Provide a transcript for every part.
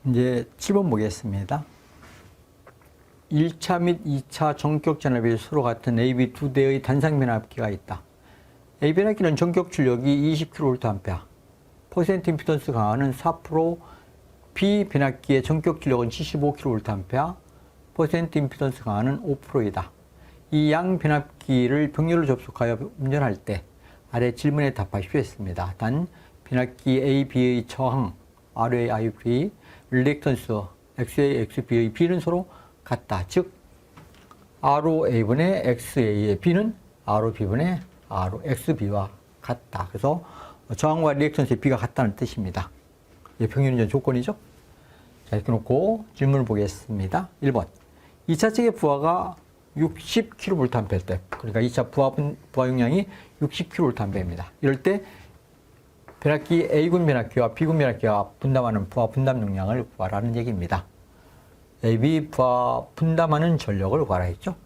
이제 7번 보겠습니다. 1차 및 2차 전격 전압이 서로 같은 AB 두 대의 단상 변압기가 있다. A 변압기는 전격 출력이 20kVA, 퍼센트 임피던스 강화는 4%, B 변압기의 전격 출력은 75kVA, 퍼센트 임피던스 강화는 5%이다. 이 양 변압기를 병렬로 접속하여 운전할 때 아래 질문에 답하십시오 했습니다. 단 변압기 A, B의 저항 RA, IB, 릴렉턴스 XA, XB의 B는 서로 같다. 즉 ROA분의 XA의 B는 ROB분의 ROXB와 같다. 그래서 저항과 리액턴스의 B가 같다는 뜻입니다. 이게 병렬운전 조건이죠. 자, 이렇게 놓고 질문을 보겠습니다. 1번 2차 측의 부하가 60kVA 때, 그러니까 2차 부하 용량이 60kVA입니다. 이럴 때 변압기 A군 변압기와 B군 변압기가 분담하는 부하 분담 용량을 구하라는 얘기입니다. AB 부하 분담하는 전력을 구하라 했죠.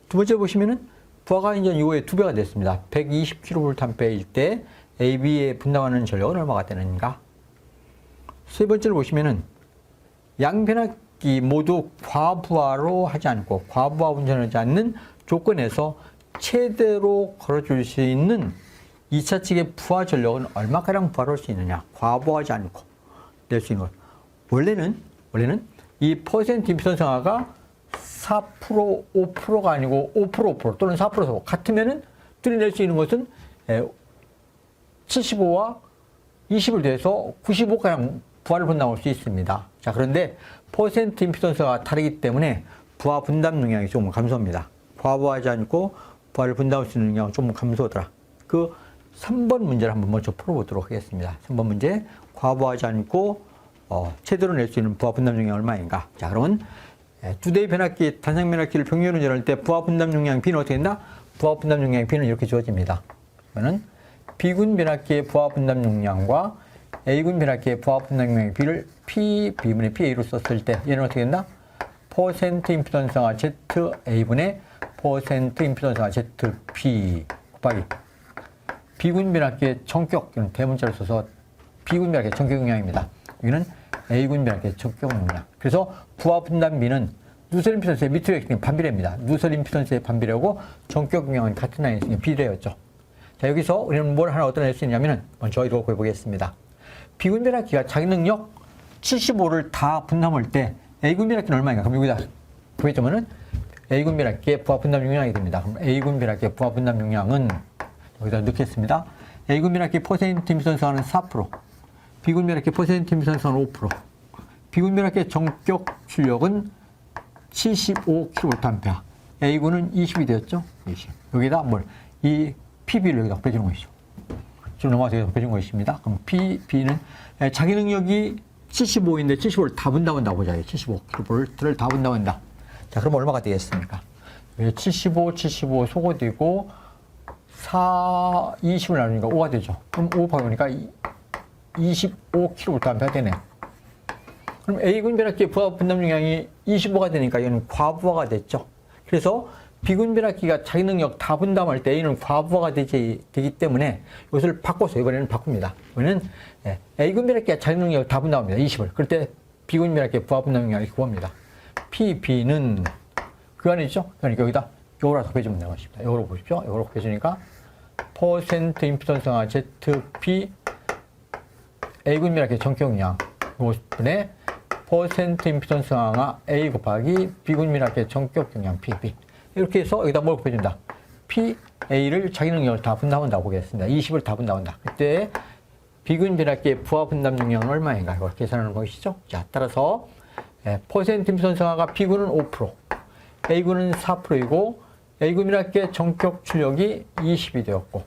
두 번째 보시면은 부하가 이제 이거의 2배가 됐습니다. 120kVA일 때 AB에 분담하는 전력은 얼마가 되는가? 세 번째를 보시면은 양 변압기 모두 과부하로 하지 않고 과부하 운전하지 않는 조건에서 최대로 걸어줄 수 있는 2차 측의 부하 전력은 얼마가량 부하를 할 수 있느냐? 과부하지 않고 낼 수 있는 것. 원래는 이 퍼센트 임피던스 강화가 4%, 5%가 아니고 5%, 5% 또는 4% 같으면은 뚫어낼 수 있는 것은 75와 20을 더해서 95가량 부하를 분담할 수 있습니다. 자, 그런데 퍼센트 임피던스가 다르기 때문에 부하 분담 용량이 조금 감소합니다. 과부하지 않고 부하를 분담할 수 있는 용량은 조금 감소하더라. 그 3번 문제를 한번 먼저 풀어보도록 하겠습니다. 3번 문제, 과부하지 않고 최대로 낼 수 있는 부하 분담 용량이 얼마인가? 자, 그러면 두 대의 변압기, 단상 변압기를 병렬 운전할 때 부하 분담 용량 B는 어떻게 된다? 부하 분담 용량 B는 이렇게 주어집니다. 그러면 B군 변압기의 부하 분담 용량과 A군 변압기의 부하 분담 용량 B를 B분의 PA로 썼을 때 얘는 어떻게 된다? 퍼센트 임피던스가 ZA분의 퍼센트 임피던스가 ZB 곱하기 B군 변압기의 전격, 대문자를 써서 B군 변압기의 전격 용량입니다. 여기는 A군 변압기의 전격 용량. 그래서 부하 분담 B는 누설 임피던스의 밑으로 ex는 반비례입니다. 누설 임피던스의 반비례고 전격 용량은 같은 라인에 있으니 비례였죠. 자, 여기서 우리는 뭘 하나 어디다 낼 수 있냐면은 먼저 이거 구해보겠습니다. B군 변압기가 자기 능력 75를 다 분담할 때 A군 변압기는 얼마인가? 그럼 여기다 구해주면은 A군 변압기의 부하 분담 용량이 됩니다. 그럼 A군 변압기의 부하 분담 용량은 여기다 넣겠습니다. A군 변압기 퍼센트 임피던스는 4%, B군 변압기 퍼센트 임피던스는 5%, B군 변압기의 전격 출력은 75kVA, A군은 20이 되었죠? 20. 여기다 이 PB를 여기다 곱해주는 것이죠. 지금 넘어가서 여기다 곱해주는 것입니다. 그럼 B는 자기 능력이 75인데 75를 다 분담한다고 보자. 75kV를 다 분담한다. 자, 그럼 얼마가 되겠습니까? 75 소거되고 20을 나누니까 5가 되죠. 그럼 5 곱하니까 25kVA 되네. 그럼 A군 변압기의 부하 분담 용량이 25가 되니까 이건 과부하가 됐죠. 그래서 B군 변압기가 자기 능력 다 분담할 때 A는 과부하가 되기 때문에 이것을 바꿔서 이번에는 바꿉니다. 이번에는 A군 변압기가 자기 능력 다 분담합니다. 20을. 그럴 때 B군 변압기의 부하 분담 용량이 구합니다. PB는 그 안에 있죠? 그러니까 여기다 요거라 곱해주면 되는 것입니다. 요거로 보십시오. 요거로 곱해주니까 퍼센트 임피던스가 ZB A군 변압기의 전격 용량 이것분의 퍼센트 임피던스가 A 곱하기 B군 변압기의 전격 용량 PB 이렇게 해서 여기다 뭘 곱해준다? PA를 자기 능력을 다 분담한다고 보겠습니다. 20을 다 분담한다. 그때 B군 변압기의 부하 분담 용량은 얼마인가? 이걸 계산하는 것이죠. 자, 따라서 퍼센트 임피던스가 B군은 5%, A군은 4%이고 A군 변압기의 전격 출력이 20이 되었고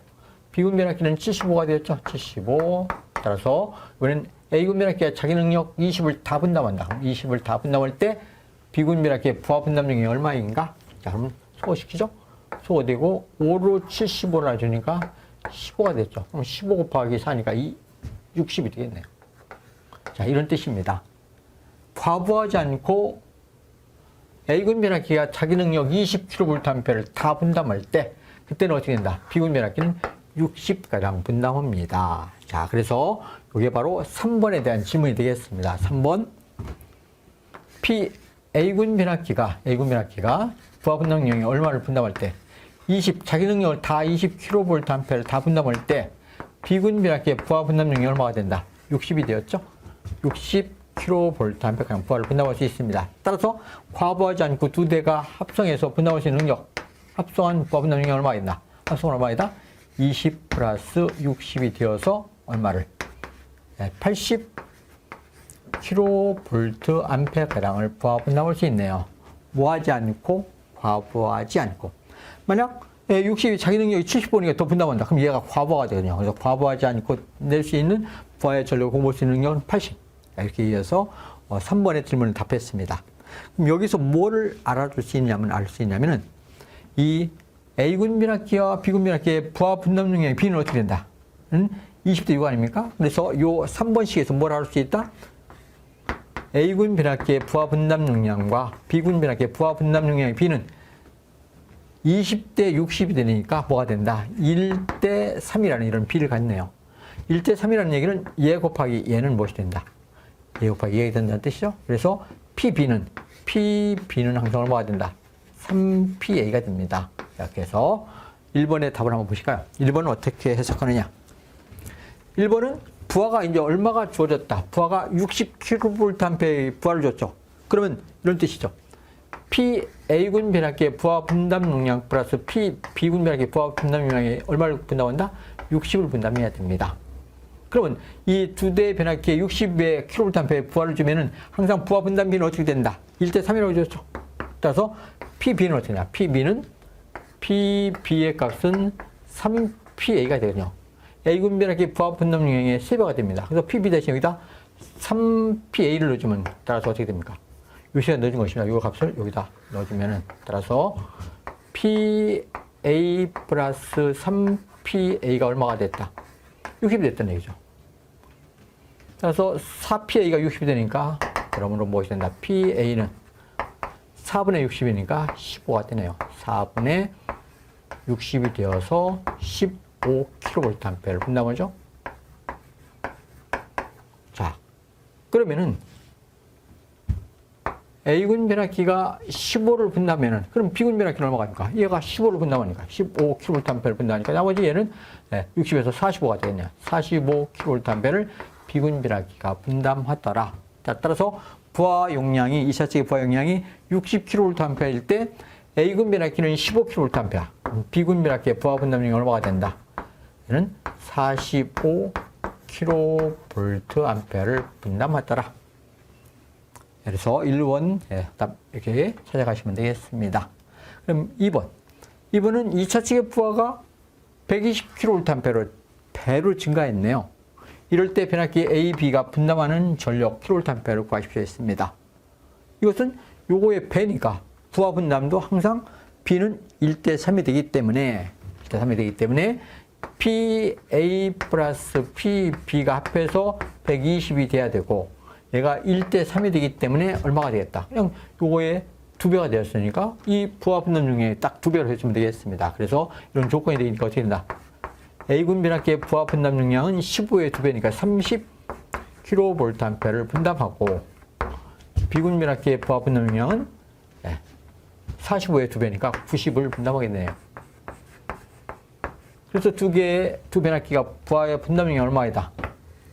B군 변압기는 75가 되었죠. 75. 따라서 이번엔 A군 변압기가 자기 능력 20을 다 분담한다. 20을 다 분담할 때 B군 변압기의 부하 분담 용량이 얼마인가? 자, 그럼 소거시키죠? 소거되고 5로 75를 해주니까 15가 됐죠. 그럼 15 곱하기 4니까 60이 되겠네요. 자, 이런 뜻입니다. 과부하지 않고 A군 변압기가 자기 능력 20kVA를 다 분담할 때 그때는 어떻게 된다? B군 변압기는 60가량 분담합니다. 자, 그래서 이게 바로 3번에 대한 질문이 되겠습니다. 3번 A군 변압기가 부하 분담 능력이 얼마를 분담할 때 20, 자기 능력을 다 20kVA를 다 분담할 때 B군 변압기의 부하 분담 능력이 얼마가 된다? 60이 되었죠? 60kVA 부하를 분담할 수 있습니다. 따라서 과부하지 않고 두 대가 합성해서 분담할 수 있는 능력, 합성한 부하 분담 능력이 얼마가 있나? 합성은 얼마이다? 20 플러스 60이 되어서 얼마를? 80kVA가량을 부하 분담할 수 있네요. 뭐하지 않고, 과부하하지 않고. 만약 60이 자기 능력이 70보니까 더 분담한다. 그럼 얘가 과부하가 되거든요. 그래서 과부하지 않고 낼 수 있는 부하의 전력을 공부할 수 있는 능력은 80. 이렇게 이어서 3번의 질문을 답했습니다. 그럼 여기서 뭐를 알아줄 수 있냐면, 이 A군 변압기와 B군 변압기의 부하 분담 능력의 B는 어떻게 된다? 20대 6 아닙니까? 그래서 요 3번식에서 뭘 알 수 있다? A군 변압기의 부하 분담 능량과 B군 변압기의 부하 분담 능량의 B는 20대 60이 되니까 뭐가 된다? 1대 3이라는 이런 B를 갖네요. 1대 3이라는 얘기는 얘 곱하기 얘는 무엇이 된다? 얘 곱하기 얘가 된다는 뜻이죠. 그래서 PB는 항상 얼마가 된다? 3PA가 됩니다. 이렇게 해서 1번의 답을 한번 보실까요? 1번은 어떻게 해석하느냐? 1번은 부하가 이제 얼마가 주어졌다. 부하가 60kVA의 부하를 줬죠. 그러면 이런 뜻이죠. A군 변압기의 부하 분담 능량 플러스 B군 변압기의 부하 분담 능량이 얼마를 분담한다? 60을 분담해야 됩니다. 그러면 이 두 대의 변압기에 60의 kVA의 부하를 주면은 항상 부하 분담비는 어떻게 된다? 1대 3이라고 줬죠. 따라서 PB는 어떻게 되냐? PB의 값은 3PA가 되거든요. A군 변압기 부하 분담 능량의 3배가 됩니다. 그래서 PB 대신 여기다 3PA를 넣어주면 따라서 어떻게 됩니까? 요시가 넣어준 것입니다. 이 값을 여기다 넣어주면은 따라서 PA 플러스 3PA가 얼마가 됐다? 60이 됐다는 얘기죠. 따라서 4PA가 60이 되니까 그러므로 무엇이 된다? PA는 4분의 60이니까 15가 되네요. 4분의 60이 되어서 15kVA를 분담하죠. 자, 그러면은 A군 변압기가 15를 분담하면은 그럼 B군 변압기는 얼마가 됩니까? 얘가 15를 분담하니까 15kVA를 분담하니까 나머지 얘는 60에서 45가 되겠냐? 45kVA를 B군 변압기가 분담하더라. 자, 따라서 부하 용량이 2차측의 부하 용량이 60kVA일 때 A군 변압기는 15kVA, B군 변압기의 부하 분담량이 얼마가 된다? 얘는 45kVA를 분담하더라. 그래서 1번 답 이렇게 찾아가시면 되겠습니다. 그럼 2번. 2번은 2차 측의 부하가 120kVA로 배로 증가했네요. 이럴 때 변압기 A, B가 분담하는 전력 kVA를 구하십시오 했습니다. 이것은 요거의 배니까 부하 분담도 항상 B는 1대 3이 되기 때문에 PA 플러스 PB가 합해서 120이 돼야 되고 얘가 1대 3이 되기 때문에 얼마가 되겠다? 그냥 요거의 2배가 되었으니까 이 부하 분담 중에 딱 2배로 해주면 되겠습니다. 그래서 이런 조건이 되니까 어떻게 된다? A군 변압기의 부하 분담 능량은 15의 2배니까 30kVA를 분담하고 B군 변압기의 부하 분담 능량은 45의 2배니까 90을 분담하겠네요. 그래서 두 변압기가 부하의 분담 능량이 얼마이다?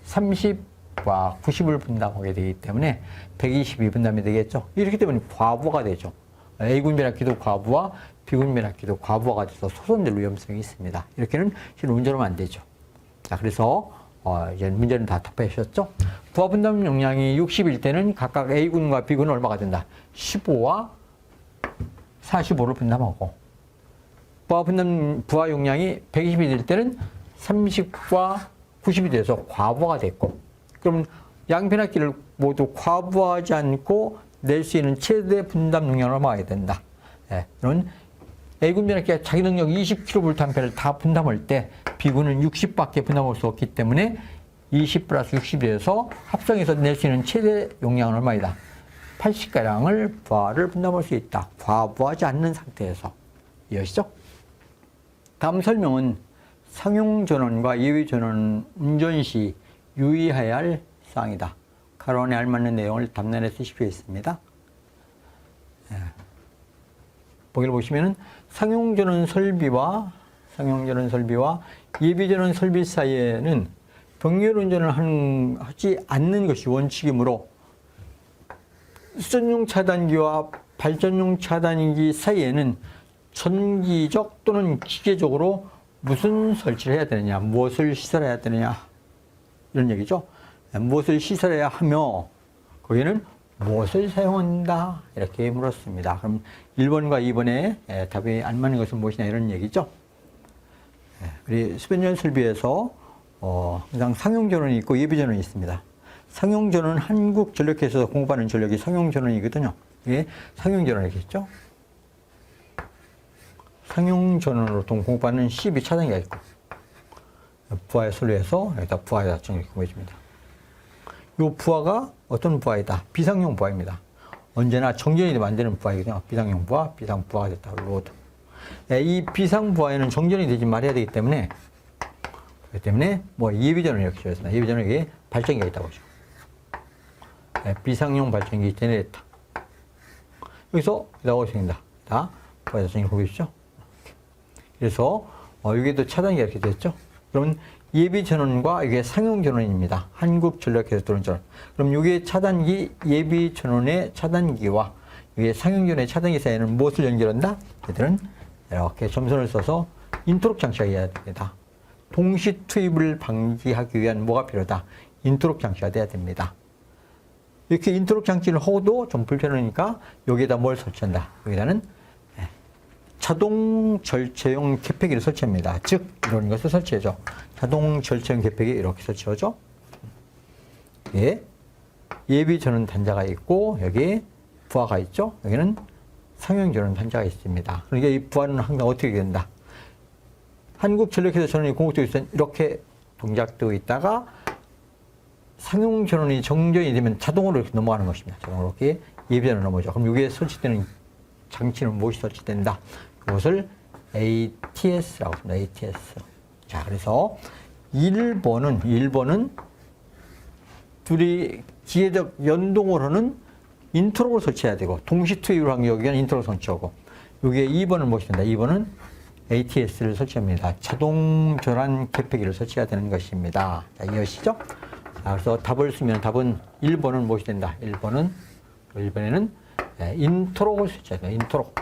30과 90을 분담하게 되기 때문에 120이 분담이 되겠죠. 이렇기 때문에 과부하가 되죠. A군 변압기도 과부하, B군 변압기도 과부하가 돼서 소선될 위험성이 있습니다. 이렇게는 실은 운전하면 안 되죠. 자, 그래서 이제 문제는 다 답하셨죠? 부하 분담 용량이 60일 때는 각각 A군과 B군은 얼마가 된다? 15와 45를 분담하고 부하 용량이 120이 될 때는 30과 90이 돼서 과부하가 됐고 그럼 양 변압기를 모두 과부하지 않고 낼 수 있는 최대 분담 능력을 얼마가 된다. 이런 A군 변압기가 자기 능력 20kVA를 다 분담할 때 B군은 60밖에 분담할 수 없기 때문에 20 플러스 60에서 합성해서 낼 수 있는 최대 용량은 얼마이다? 80가량을 부하를 분담할 수 있다. 과부하지 않는 상태에서. 이해하시죠? 다음 설명은 상용 전원과 예외 전원 운전 시 유의해야 할 사항이다. 가론에 알맞는 내용을 답란에 쓰십시오 했습니다. 보기를 보시면은 상용전원 설비와 예비전원 설비 사이에는 병렬 운전을 하지 않는 것이 원칙이므로 수전용 차단기와 발전용 차단기 사이에는 전기적 또는 기계적으로 무슨 설치를 해야 되느냐, 무엇을 시설해야 되느냐, 이런 얘기죠. 무엇을 시설해야 하며 거기는 무엇을 사용한다, 이렇게 물었습니다. 그럼 1번과 2번에 답이 안 맞는 것은 무엇이냐, 이런 얘기죠. 우리 수변전 설비에서 항상 상용전원이 있고 예비전원이 있습니다. 상용전원은 한국전력회에서 공급하는 전력이 상용전원이거든요. 이게 상용전원이겠죠. 상용전원으로 공급하는 CB 차단기가 있고, 부하에 설치해서 여기다 부하에다 공급해줍니다. 이 부하가 어떤 부하이다? 비상용 부하입니다. 언제나 정전이 만드는 부하이거든요. 비상용 부하, 비상부하가 됐다. 로드. 이 비상부하에는 정전이 되지 말아야 되기 때문에, 뭐 예비전원을 이렇게 주었습니다. 예비전원에 발전기가 있다고 하죠. 비상용 발전기 제네레이터. 여기서 나오고 있습니다. 다 부하에다 정리 보이시죠? 그래서 여기도 차단기가 이렇게 됐죠. 그러면 예비전원과 이게 상용전원입니다. 한국전력회에서 들어온 전원. 그럼 이게 차단기, 예비전원의 차단기와 이게 상용전원의 차단기 사이에는 무엇을 연결한다? 얘들은 이렇게 점선을 써서 인터록 장치가 있어야 됩니다. 동시 투입을 방지하기 위한 뭐가 필요하다? 인터록 장치가 돼야 됩니다. 이렇게 인터록 장치를 하고도 좀 불편하니까 여기에다 뭘 설치한다? 여기다는 자동 절체용 개폐기를 설치합니다. 즉 이런 것을 설치해줘. 자동 절체용 개폐기 이렇게 설치하죠. 예, 예비 전원 단자가 있고 여기 부하가 있죠. 여기는 상용 전원 단자가 있습니다. 그러니까 이 부하는 항상 어떻게 된다? 한국전력회에서 전원이 공급되고 있을 땐 이렇게 동작되고 있다가 상용 전원이 정전이 되면 자동으로 이렇게 넘어가는 것입니다. 자동으로 이렇게 예비 전원 넘어져. 그럼 여기에 설치되는 장치는 무엇이 설치된다? 그것을 ATS라고 합니다. ATS. 자, 그래서 1번은 둘이 기계적 연동을 하는 인터록을 설치해야 되고, 동시 투입을 한 여기는 인터록 설치하고, 여기에 2번은 무엇이 된다? 2번은 ATS를 설치합니다. 자동 전환 개폐기를 설치해야 되는 것입니다. 자, 이해하시죠? 자, 그래서 답을 쓰면 답은 1번은 무엇이 된다? 1번에는 인터록을 설치해야 돼요. 인터록.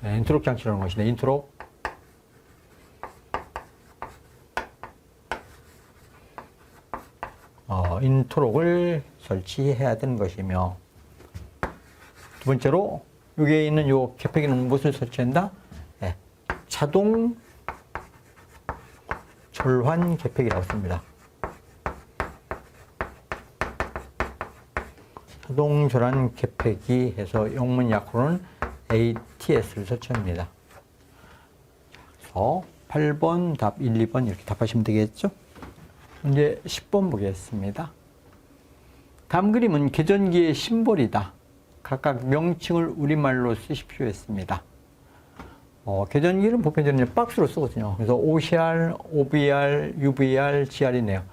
인터록 장치라는 것인데, 인터록. 인터록을 설치해야 되는 것이며, 두 번째로, 여기에 있는 요 개폐기는 무엇을 설치한다? 자동 절환 개폐기라고 씁니다. 자동 절환 개폐기 해서 영문 약으로는 ATS를 설치합니다. 그래서 8번 답 1, 2번 이렇게 답하시면 되겠죠? 이제 10번 보겠습니다. 다음 그림은 계전기의 심볼이다. 각각 명칭을 우리말로 쓰십시오 했습니다. 계전기는 보편적으로 박스로 쓰거든요. 그래서 OCR, OBR, UVR, GR이네요.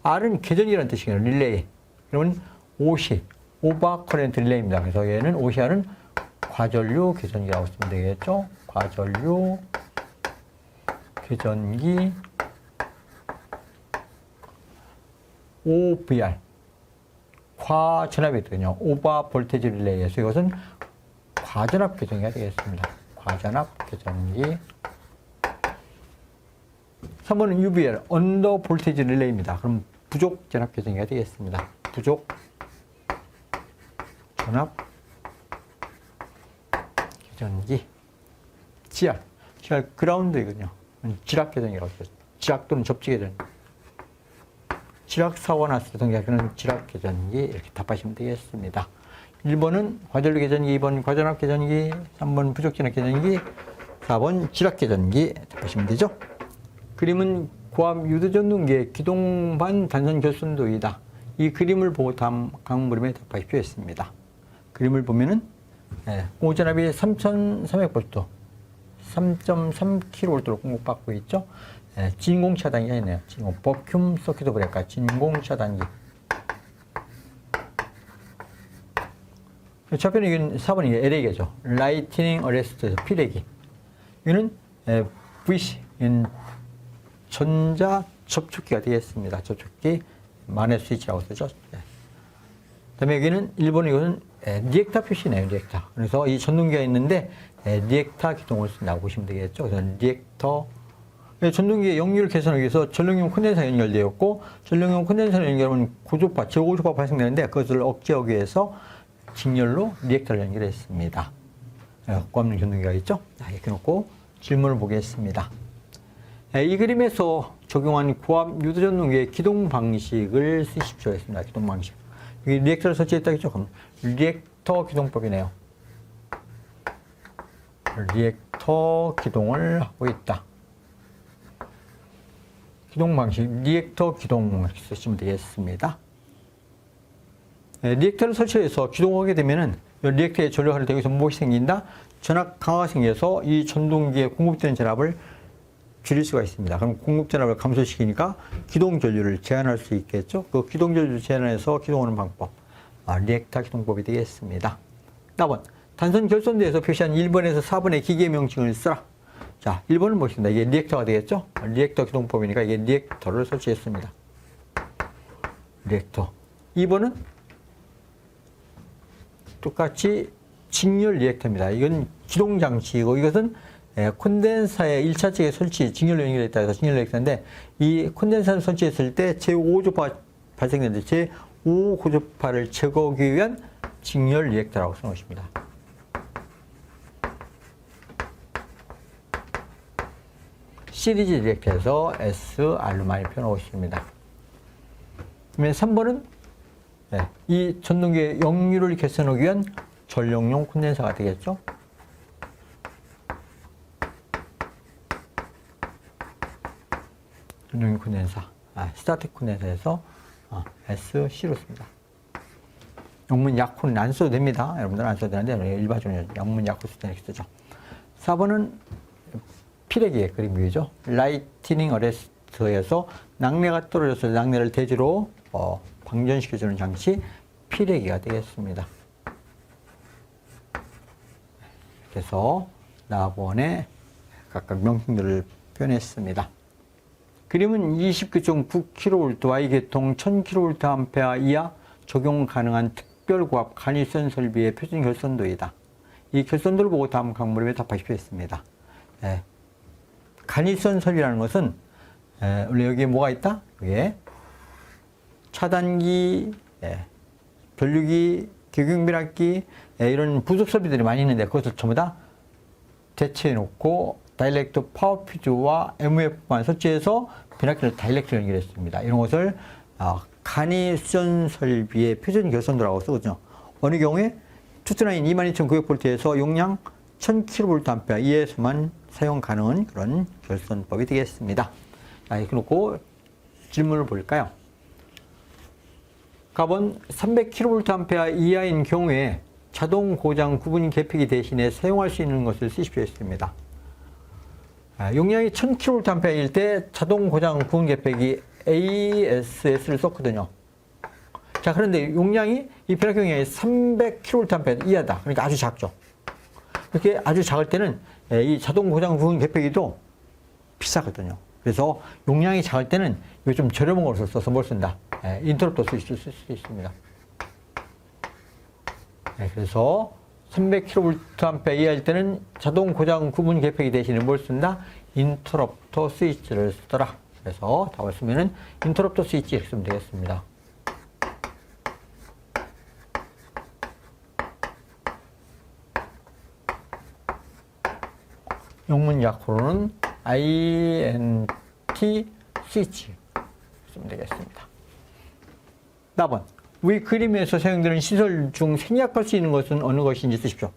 R은 계전기라는 뜻이에요. 릴레이. 그러면 OC, 오버 커렌트 릴레이입니다. 그래서 얘는 OCR은 과전류 계전기라고 쓰면 되겠죠. 과전류 계전기. OVR, 과전압이거든요. 오버 볼테지 릴레이에서 이것은 과전압 계전기가 되겠습니다. 과전압 계전기. 3번은 UVR, 언더 볼테지 릴레이입니다. 그럼 부족 전압 계전기가 되겠습니다. 부족 전압 계전기. GR 그라운드이거든요. 지락 계전기라고 써요. 지락 또는 접지 계전기. 지락 사고가 났을 때 동작하는 지락 계전기 이렇게 답하시면 되겠습니다. 1번은 과전류 계전기, 2번 과전압 계전기, 3번 부족 전압 계전기, 4번 지락 계전기 답하시면 되죠. 그림은 고압 유도전등기의 기동반 단선 결손도이다. 이 그림을 보고 다음 강물음에 답하십시오 했습니다. 그림을 보면은 공전압이 3,300V, 3.3kV로 공급받고 있죠. 진공 차단기가 있네요. 진공 버큐um 서큐트 브레이커 진공 차단기. 좌표는 이건 4번이 LA계죠. 라이트닝 어레스트에서 피레기. 이거는 VC, 전자 접촉기가 되겠습니다. 접촉기 만회 스위치라고 쓰죠. 네. 그다음에 여기는 일본 이거는 리액터 표시네요. 리액터. 그래서 이 전동기가 있는데 리액터 기동을 쓴다고 보시면 되겠죠. 그래서 리액터 전동기의 역류를 개선하기 위해서 전력용 콘덴서가 연결되었고 전력용 콘덴서를 연결하면 고조파, 저고조파 발생되는데 그것을 억제하기 위해서 직렬로 리액터를 연결했습니다. 고압용 전동기가 있죠. 자, 이렇게 놓고 질문을 보겠습니다. 이 그림에서 적용한 고압 유도 전동기의 기동 방식을 쓰십시오 했습니다. 기동 방식. 여기 리액터를 설치했다 했죠. 그럼 리액터 기동법이네요. 리액터 기동을 하고 있다. 기동 방식, 리액터 기동 이렇게 쓰시면 되겠습니다. 리액터를 설치해서 기동하게 되면은 리액터에 전력을 대고 있어 무엇이 생긴다? 전압 강화가 생겨서 이 전동기에 공급되는 전압을 줄일 수가 있습니다. 그럼 공급 전압을 감소시키니까 기동 전류를 제한할 수 있겠죠. 그 기동 전류를 제한해서 기동하는 방법, 리액터 기동법이 되겠습니다. 4번, 단선 결선대에서 표시한 1번에서 4번의 기계 명칭을 쓰라. 자, 1번은 무엇입니다? 이게 리액터가 되겠죠? 리액터 기동법이니까 이게 리액터를 설치했습니다. 리액터. 2번은 똑같이 직렬 리액터입니다. 이건 기동장치이고 이것은 콘덴서의 1차 측에 설치, 직렬로 연결했다 해서 직렬 리액터인데 이 콘덴서를 설치했을 때 제5고조파 발생되는데 제5고조파를 제거하기 위한 직렬 리액터라고 써놓으십니다. 시리즈 리액터에서 SR로 많이 펴놓으십니다. 그러면 3번은 이 전동기의 역류를 개선하기 위한 전력용 콘덴서가 되겠죠. 전력용 콘덴서, 스타틱 콘덴서에서 SC로 씁니다. 영문 약호는 안 써도 됩니다. 여러분들 안 써도 되는데 일반적으로 영문 약호 쓸 때는 이렇게 쓰죠. 4번은 피레기의 그림이죠. 라이트닝 어레스트에서 낙뢰가 떨어져서 낙뢰를 대지로 방전시켜주는 장치 피레기가 되겠습니다. 그래서 나번에 각각 명칭들을 표현했습니다. 그림은 29.9kV Y계통 1000kVA 이하 적용 가능한 특별고압 간일선 설비의 표준 결선도이다. 이 결선도를 보고 다음 강물에 답하십시오 했습니다. 간일선 설비라는 것은 원래 여기에 뭐가 있다? 여기에 차단기, 전류기, 경유변압기 이런 부속 설비들이 많이 있는데 그것을 전부 다 대체해 놓고 다이렉트 파워 퓨즈와 MUF만 설치해서 변압기를 다이렉트로 연결했습니다. 이런 것을 간일선 설비의 표준 결선도라고 쓰거든요. 어느 경우에 투트라인 22,900V에서 용량 1000kVA 이하에서만 사용 가능한 그런 결선법이 되겠습니다. 자, 이렇게 놓고 질문을 볼까요? 가번 300kVA 이하인 경우에 자동 고장 구분 계피기 대신에 사용할 수 있는 것을 쓰십시오 했습니다. 용량이 1000kVA일 때 자동 고장 구분 계피기 ASS를 썼거든요. 자, 그런데 용량이 이 변압기 용량이 300kVA 이하다. 그러니까 아주 작죠. 이렇게 아주 작을 때는 이 자동 고장 구분 계피기도 비싸거든요. 그래서 용량이 작을 때는 이거 좀 저렴한 걸 써서 뭘 쓴다? 인터럽터 쓸 수 있습니다. 그래서 300kVA 이하일 때는 자동 고장 구분 계피기 대신에 뭘 쓴다? 인터럽터 스위치를 쓰더라. 그래서 답을 쓰면은 인터럽터 스위치 이렇게 쓰면 되겠습니다. 영문 약호로는 INT 스위치 쓰면 되겠습니다. 4번. 위 그림에서 사용되는 시설 중 생략할 수 있는 것은 어느 것인지 쓰십시오.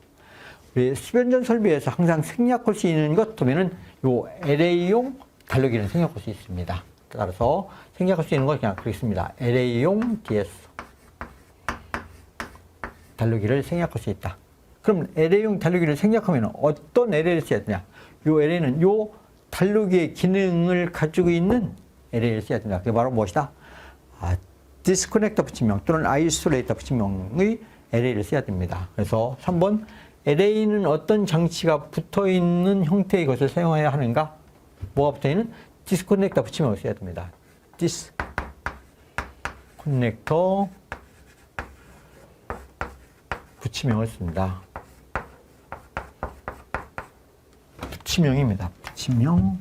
우리 수변전 설비에서 항상 생략할 수 있는 것 하면은 요 LA용 달러기를 생략할 수 있습니다. 따라서 생략할 수 있는 건 그냥 그렇습니다. LA용 DS 달러기를 생략할 수 있다. 그럼 LA용 달러기를 생략하면 어떤 LA를 써야 되냐? 요 LA는 요 달러기의 기능을 가지고 있는 LA를 써야 된다. 그게 바로 무엇이다? 디스커넥터 붙임명 또는 아이솔레이터 붙임명의 LA를 써야 됩니다. 그래서 3번 LA는 어떤 장치가 붙어있는 형태의 것을 사용해야 하는가? 뭐가 붙어있는? 디스커넥터 붙이면 써야 됩니다. 디스커넥터 붙이명을 씁니다. 붙이명입니다. 붙이명.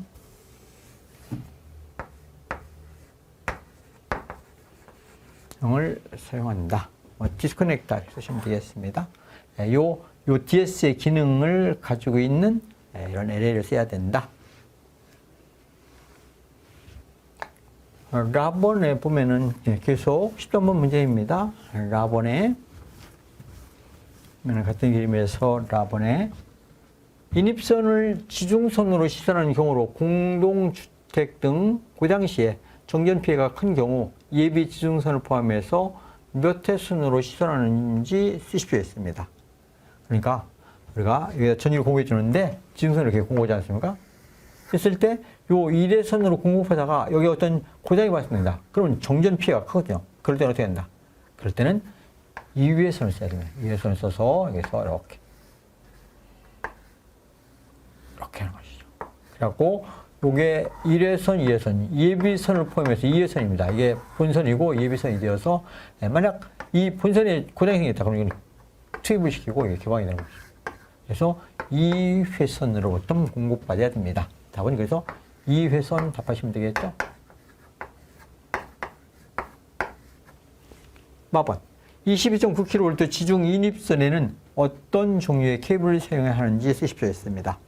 을 사용한다. 디스커넥터 쓰시면 되겠습니다. 요 DS의 기능을 가지고 있는 이런 LA를 써야 된다. 라본에 보면은 계속 13번 문제입니다. 라본에 같은 그림에서 라본에 인입선을 지중선으로 시선하는 경우로 공동주택 등 그 당시에 정전 피해가 큰 경우 예비 지중선을 포함해서 몇 회선으로 시선하는지 쓰십시오 했습니다. 그러니까 우리가 여기다 전위를 공급해 주는데 지중선을 이렇게 공급하지 않습니까? 했을 때 요 1회선으로 공급하다가 여기 어떤 고장이 발생된다. 그러면 정전 피해가 크거든요. 그럴 때는 어떻게 된다? 그럴 때는 2회선을 써야 됩니다. 2회선을 써서 여기서 이렇게 하는 것이죠. 그래갖고 요게 1회선, 2회선, 예비선을 포함해서 2회선입니다. 이게 본선이고 예비선이 되어서 만약 이 본선에 고장이 생겼다 그러면 이걸 투입을 시키고 이게 개방이 되는 거죠. 그래서 2회선으로부터 공급받아야 됩니다. 답은 그래서 2회선 답하시면 되겠죠? 4번 22.9kV 지중 인입선에는 어떤 종류의 케이블을 사용해야 하는지 쓰십시오 했습니다.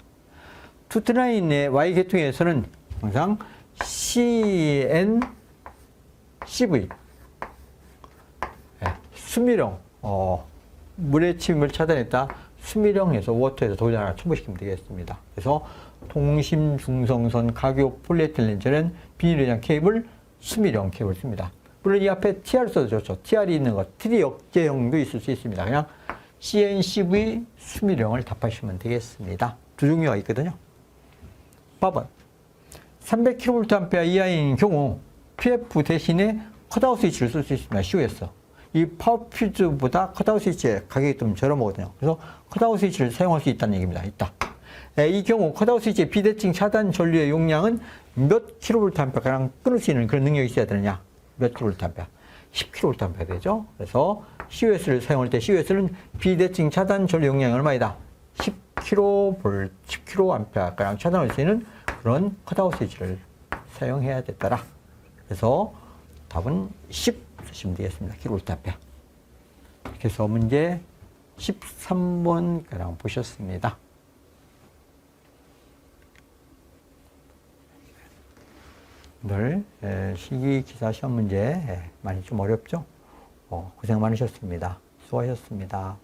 투트라인의 Y계통에서는 항상 CN, CV 수미령 물의 침입을 차단했다. 수미령에서 워터에서 도일 하나 첨부시키면 되겠습니다. 그래서 동심 중성선 가교 폴리에틸렌제는 비닐외장 케이블 수미령 케이블 씁니다. 물론 이 앞에 TR 써도 좋죠. TR이 있는 것, 트리 역제형도 있을 수 있습니다. 그냥 CNCV 수미령을 답하시면 되겠습니다. 두 종류가 있거든요. 4번 300kVA 이하인 경우 PF 대신에 컷아웃 스위치를 쓸 수 있습니다. COS. 이 파워퓨즈보다 컷아웃 스위치의 가격이 좀 저렴하거든요. 그래서 컷아웃 스위치를 사용할 수 있다는 얘기입니다. 있다. 이 경우 컷아웃 스위치의 비대칭 차단 전류의 용량은 몇 kVA가량 끊을 수 있는 그런 능력이 있어야 되느냐? 몇 kVA? 10kVA 되죠. 그래서 COS를 사용할 때 COS는 비대칭 차단 전류 용량이 얼마이다? 10kVA가량 차단할 수 있는 그런 컷아웃 스위치를 사용해야 됐더라. 그래서 답은 10 쓰시면 되겠습니다. kVA. 이렇게 해서 문제 13번 가량 보셨습니다. 오늘 실기기사 시험 문제 많이 좀 어렵죠? 고생 많으셨습니다. 수고하셨습니다.